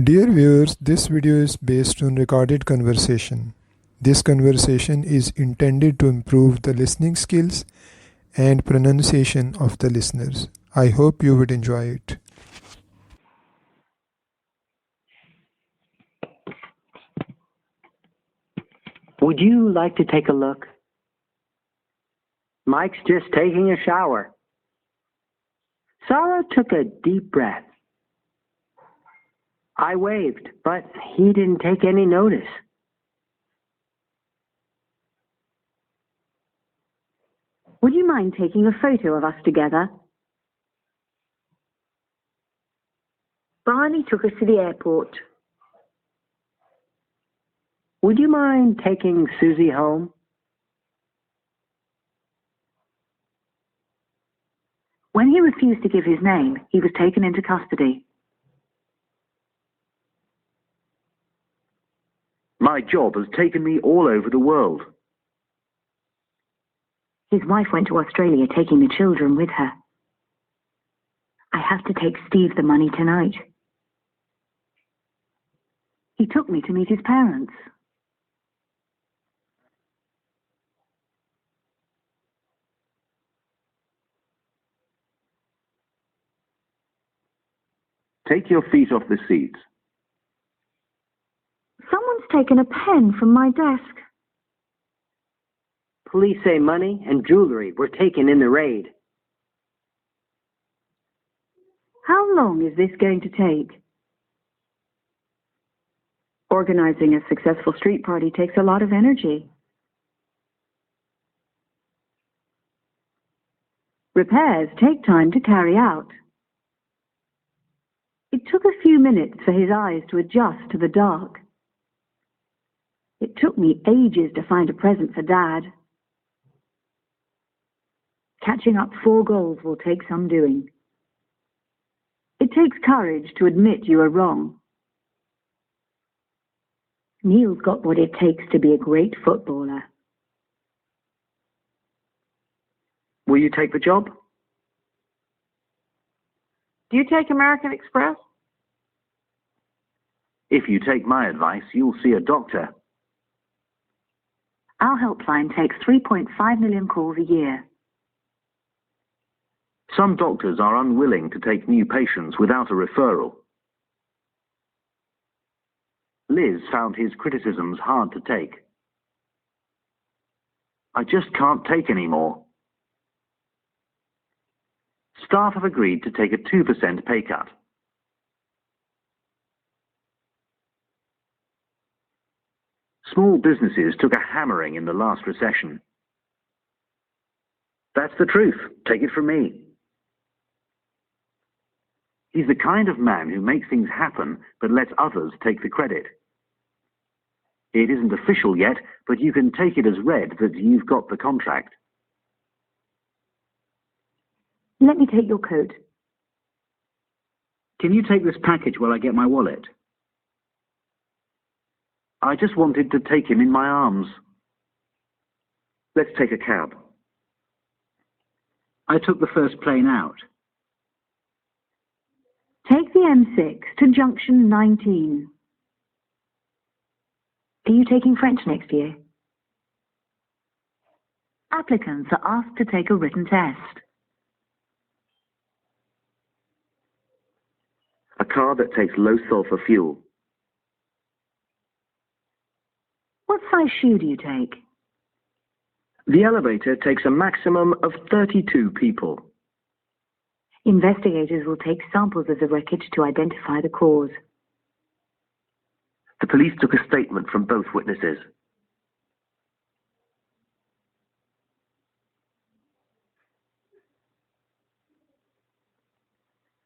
Dear viewers, this video is based on recorded conversation. This conversation is intended to improve the listening skills and pronunciation of the listeners. I hope you would enjoy it. Would you like to take a look? Mike's just taking a shower. Sarah took a deep breath. I waved, but he didn't take any notice. Would you mind taking a photo of us together? Barney took us to the airport. Would you mind taking Susie home? When he refused to give his name, he was taken into custody. My job has taken me all over the world. His wife went to Australia, taking the children with her. I have to take Steve the money tonight. He took me to meet his parents. Take your feet off the seats. Someone's taken a pen from my desk. Police say money and jewelry were taken in the raid. How long is this going to take? Organizing a successful street party takes a lot of energy. Repairs take time to carry out. It took a few minutes for his eyes to adjust to the dark. It took me ages to find a present for Dad. Catching up 4 goals will take some doing. It takes courage to admit you are wrong. Neil's got what it takes to be a great footballer. Will you take the job? Do you take American Express? If you take my advice, you'll see a doctor. Our helpline takes 3.5 million calls a year. Some doctors are unwilling to take new patients without a referral. Liz found his criticisms hard to take. I just can't take any more. Staff have agreed to take a 2% pay cut. Small businesses took a hammering in the last recession. That's the truth. Take it from me. He's the kind of man who makes things happen but lets others take the credit. It isn't official yet, but you can take it as read that you've got the contract. Let me take your coat. Can you take this package while I get my wallet? I just wanted to take him in my arms. Let's take a cab. I took the first plane out. Take the M6 to junction 19. Are you taking French next year? Applicants are asked to take a written test. A car that takes low sulfur fuel. What size shoe do you take? The elevator takes a maximum of 32 people. Investigators will take samples of the wreckage to identify the cause. The police took a statement from both witnesses.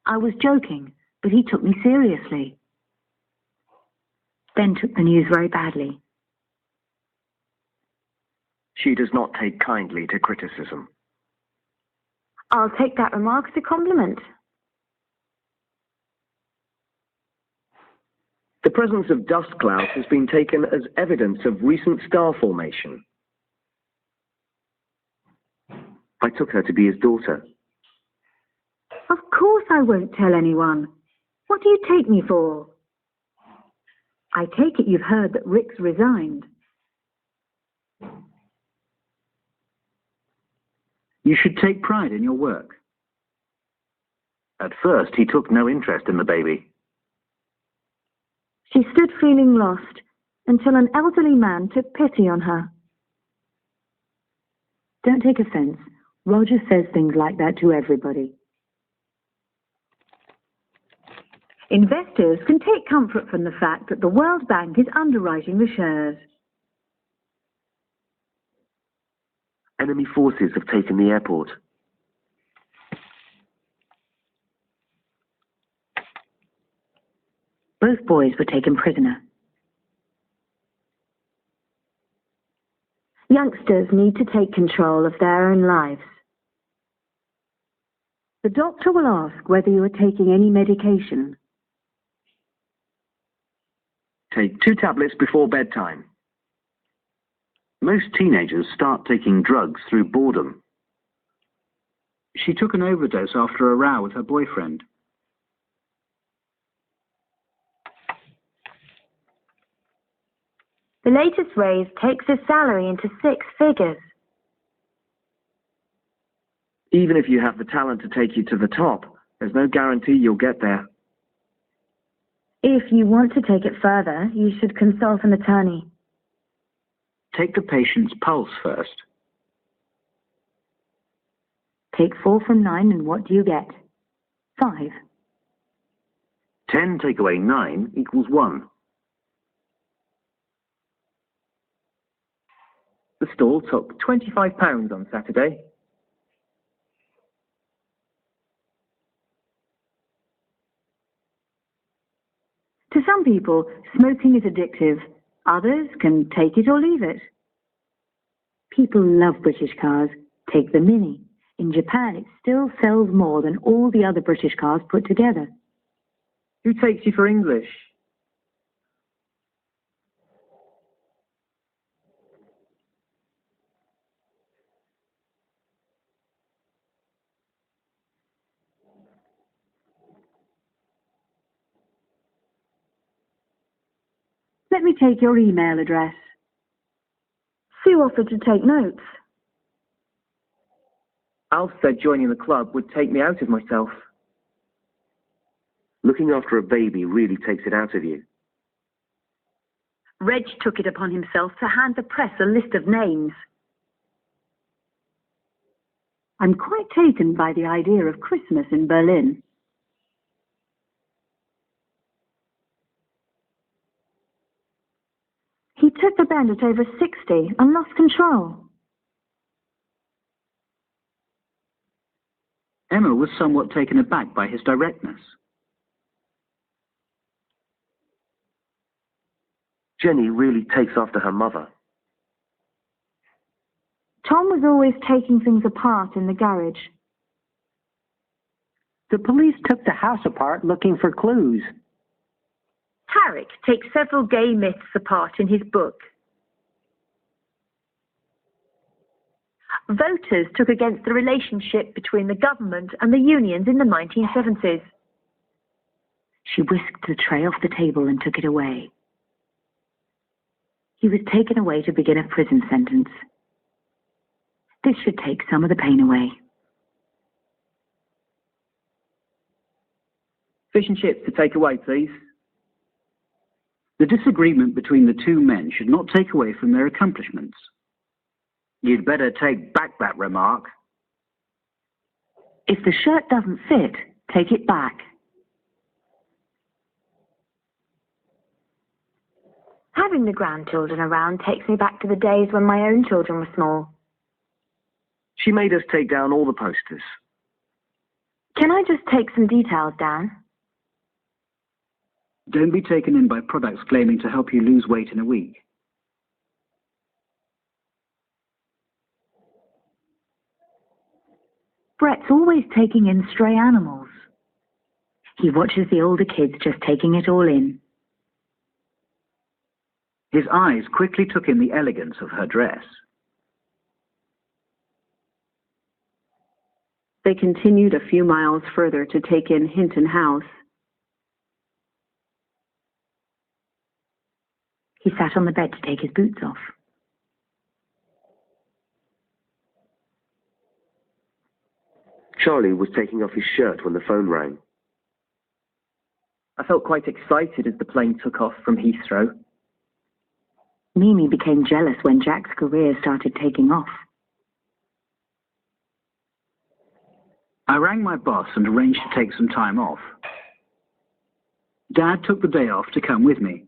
I was joking, but he took me seriously. Ben took the news very badly. She does not take kindly to criticism. I'll take that remark as a compliment. The presence of dust clouds has been taken as evidence of recent star formation. I took her to be his daughter. Of course I won't tell anyone. What do you take me for? I take it you've heard that Rick's resigned. You should take pride in your work. At first, he took no interest in the baby. She stood feeling lost until an elderly man took pity on her. Don't take offense. Roger says things like that to everybody. Investors can take comfort from the fact that the World Bank is underwriting the shares. Enemy forces have taken the airport. Both boys were taken prisoner. Youngsters need to take control of their own lives. The doctor will ask whether you are taking any medication. Take 2 tablets before bedtime. Most teenagers start taking drugs through boredom. She took an overdose after a row with her boyfriend. The latest raise takes his salary into 6 figures. Even if you have the talent to take you to the top, there's no guarantee you'll get there. If you want to take it further, you should consult an attorney. Take the patient's pulse first. Take 4 from 9 and what do you get? 5. 10 take away 9 equals 1. The stall took £25 on Saturday. To some people, smoking is addictive. Others can take it or leave it. People love British cars. Take the Mini. In Japan, it still sells more than all the other British cars put together. Who takes you for English? Let me take your email address. Sue offered to take notes. Alf said joining the club would take me out of myself. Looking after a baby really takes it out of you. Reg took it upon himself to hand the press a list of names. I'm quite taken by the idea of Christmas in Berlin. He took the bend at over 60 and lost control. Emma was somewhat taken aback by his directness. Jenny really takes after her mother. Tom was always taking things apart in the garage. The police took the house apart looking for clues. Tarek takes several gay myths apart in his book. Voters took against the relationship between the government and the unions in the 1970s. She whisked the tray off the table and took it away. He was taken away to begin a prison sentence. This should take some of the pain away. Fish and chips to take away, please. The disagreement between the 2 men should not take away from their accomplishments. You'd better take back that remark. If the shirt doesn't fit, take it back. Having the grandchildren around takes me back to the days when my own children were small. She made us take down all the posters. Can I just take some details down? Don't be taken in by products claiming to help you lose weight in a week. Brett's always taking in stray animals. He watches the older kids just taking it all in. His eyes quickly took in the elegance of her dress. They continued a few miles further to take in Hinton House. He sat on the bed to take his boots off. Charlie was taking off his shirt when the phone rang. I felt quite excited as the plane took off from Heathrow. Mimi became jealous when Jack's career started taking off. I rang my boss and arranged to take some time off. Dad took the day off to come with me.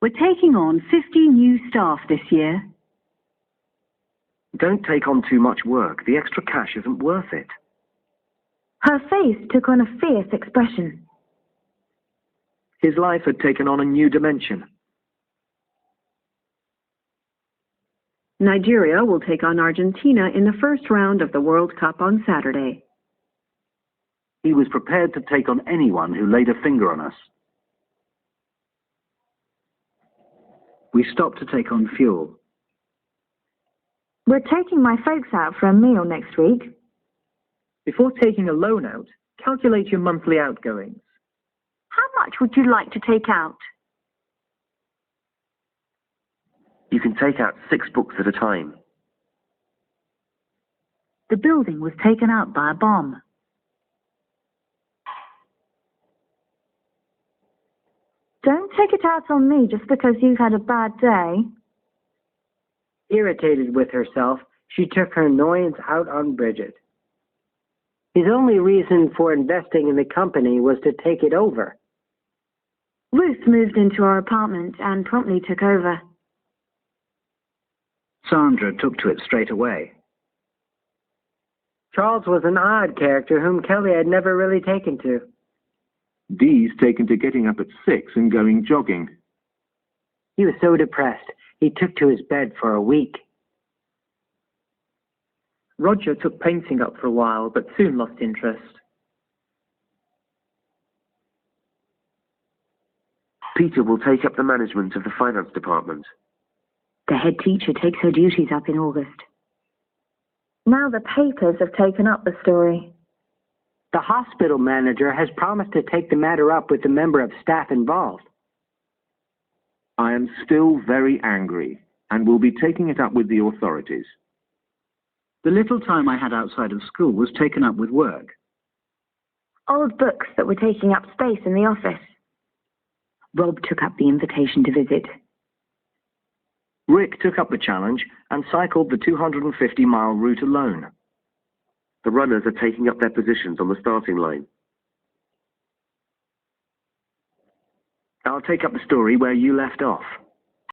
We're taking on 50 new staff this year. Don't take on too much work. The extra cash isn't worth it. Her face took on a fierce expression. His life had taken on a new dimension. Nigeria will take on Argentina in the first round of the World Cup on Saturday. He was prepared to take on anyone who laid a finger on us. We stopped to take on fuel. We're taking my folks out for a meal next week. Before taking a loan out, calculate your monthly outgoings. How much would you like to take out? You can take out 6 books at a time. The building was taken out by a bomb. Don't take it out on me just because you've had a bad day. Irritated with herself, she took her annoyance out on Bridget. His only reason for investing in the company was to take it over. Ruth moved into our apartment and promptly took over. Sandra took to it straight away. Charles was an odd character whom Kelly had never really taken to. Dee's taken to getting up at 6 and going jogging. He was so depressed, he took to his bed for a week. Roger took painting up for a while, but soon lost interest. Peter will take up the management of the finance department. The head teacher takes her duties up in August. Now the papers have taken up the story. The hospital manager has promised to take the matter up with the member of staff involved. I am still very angry and will be taking it up with the authorities. The little time I had outside of school was taken up with work. Old books that were taking up space in the office. Rob took up the invitation to visit. Rick took up the challenge and cycled the 250-mile route alone. The runners are taking up their positions on the starting line. I'll take up the story where you left off.